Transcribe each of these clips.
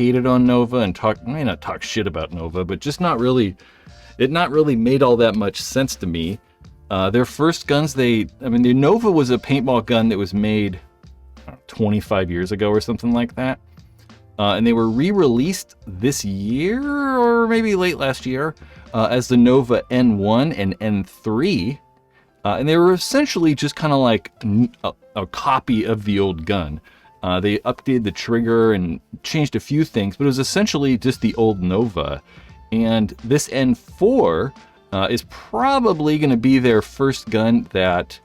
hated on Nova and may not talk shit about Nova, but just not really made all that much sense to me. Their first guns, the Nova was a paintball gun that was made 25 years ago or something like that. And they were re-released this year or maybe late last year as the Nova N1 and N3. And they were essentially just kind of like a copy of the old gun. They updated the trigger and changed a few things, but it was essentially just the old Nova. And this N4 is probably going to be their first gun that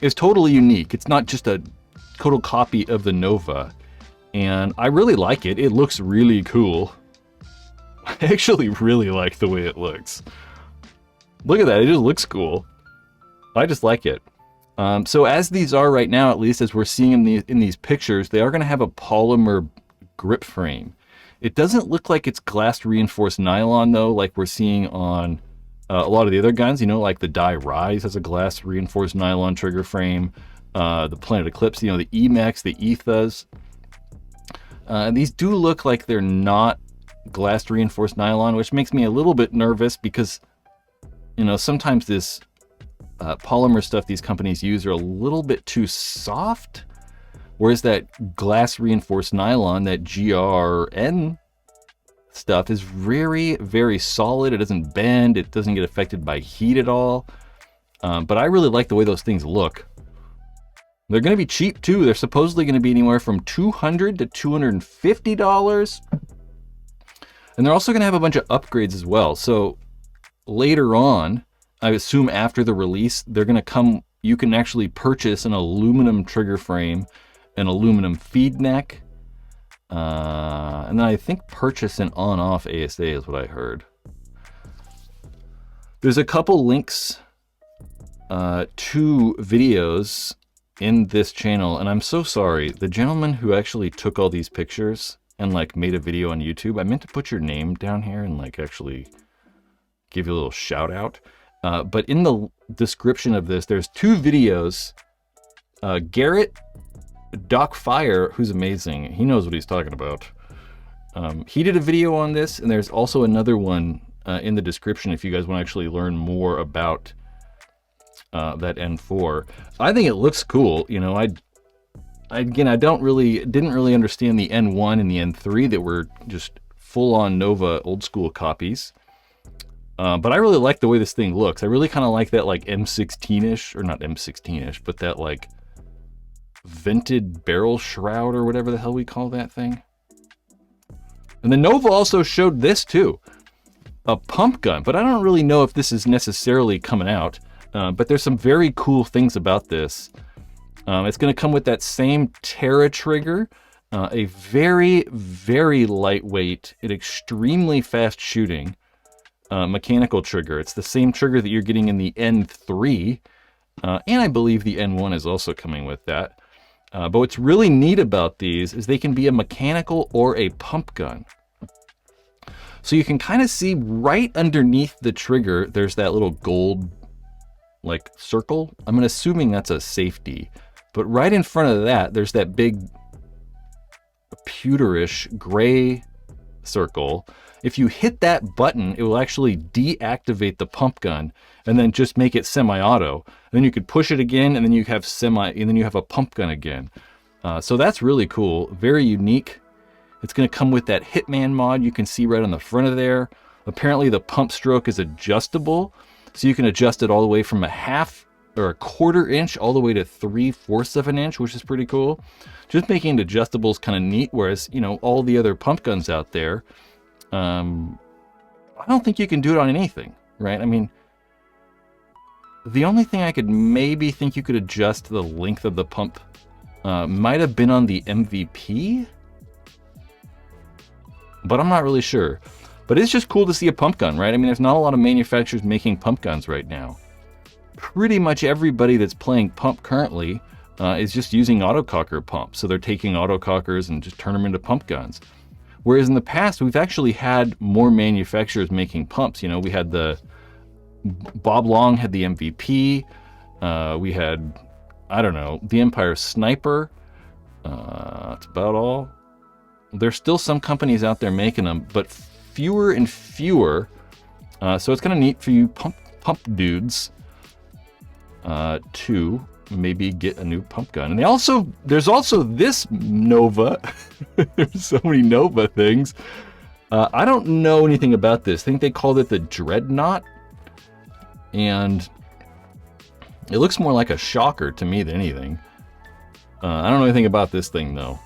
is totally unique. It's not just a total copy of the Nova. And I really like it. It looks really cool. I actually really like the way it looks. Look at that. It just looks cool. I just like it. So as these are right now, at least as we're seeing in these pictures, they are going to have a polymer grip frame. It doesn't look like it's glass reinforced nylon though, like we're seeing on a lot of the other guns. You know, like the Die Rise has a glass reinforced nylon trigger frame. The Planet Eclipse, you know, the Emex, the Ethas. These do look like they're not glass reinforced nylon, which makes me a little bit nervous because, you know, sometimes this polymer stuff these companies use are a little bit too soft, whereas that glass reinforced nylon, that GRN stuff, is very, very solid. It doesn't bend. It doesn't get affected by heat at all. But I really like the way those things look. They're going to be cheap too. They're supposedly going to be anywhere from $200 to $250. And they're also going to have a bunch of upgrades as well. So later on, I assume after the release, they're going to come, you can actually purchase an aluminum trigger frame, an aluminum feed neck, and then I think purchase an on-off ASA is what I heard. There's a couple links to videos in this channel, and I'm so sorry. The gentleman who actually took all these pictures and like made a video on YouTube, I meant to put your name down here and like actually give you a little shout out. But in the description of this, there's two videos. Garrett Doc Fire, who's amazing. He knows what he's talking about. He did a video on this, and there's also another one in the description if you guys want to actually learn more about that N4. I think it looks cool. You know, I didn't really understand the N1 and the N3 that were just full-on Nova old school copies. But I really like the way this thing looks. I really kind of like that like M16-ish, or not M16-ish, but that like vented barrel shroud or whatever the hell we call that thing. And the Nova also showed this too, a pump gun, but I don't really know if this is necessarily coming out. But there's some very cool things about this. It's going to come with that same Terra trigger, a very, very lightweight and extremely fast shooting mechanical trigger. It's the same trigger that you're getting in the N3, and I believe the N1 is also coming with that. But what's really neat about these is they can be a mechanical or a pump gun. So you can kind of see right underneath the trigger, there's that little gold like circle. I'm assuming that's a safety, but right in front of that, there's that big pewterish gray circle. If you hit that button, it will actually deactivate the pump gun and then just make it semi-auto. And then you could push it again, and then you have a pump gun again. So that's really cool, very unique. It's going to come with that Hitman mod you can see right on the front of there. Apparently the pump stroke is adjustable, so you can adjust it all the way from a half or a quarter inch all the way to 3/4 of an inch, which is pretty cool. Just making it adjustable is kind of neat, whereas, you know, all the other pump guns out there, I don't think you can do it on anything, right? I mean, the only thing I could maybe think you could adjust the length of the pump might have been on the MVP, but I'm not really sure. But it's just cool to see a pump gun, right? I mean, there's not a lot of manufacturers making pump guns right now. Pretty much everybody that's playing pump currently is just using autococker pumps. So they're taking autocockers and just turn them into pump guns. Whereas in the past, we've actually had more manufacturers making pumps. You know, we had Bob Long had the MVP. We had, I don't know, the Empire Sniper. That's about all. There's still some companies out there making them, but fewer and fewer. So it's kind of neat for you pump dudes to maybe get a new pump gun. And there's also this Nova. There's so many Nova things. I don't know anything about this. I think they called it the Dreadnought. And it looks more like a shocker to me than anything. I don't know anything about this thing though.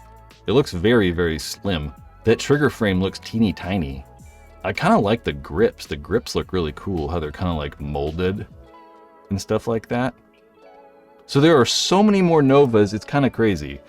It looks very, very slim. That trigger frame looks teeny tiny. I kind of like the grips. The grips look really cool, how they're kind of like molded and stuff like that. So there are so many more Novas, it's kind of crazy.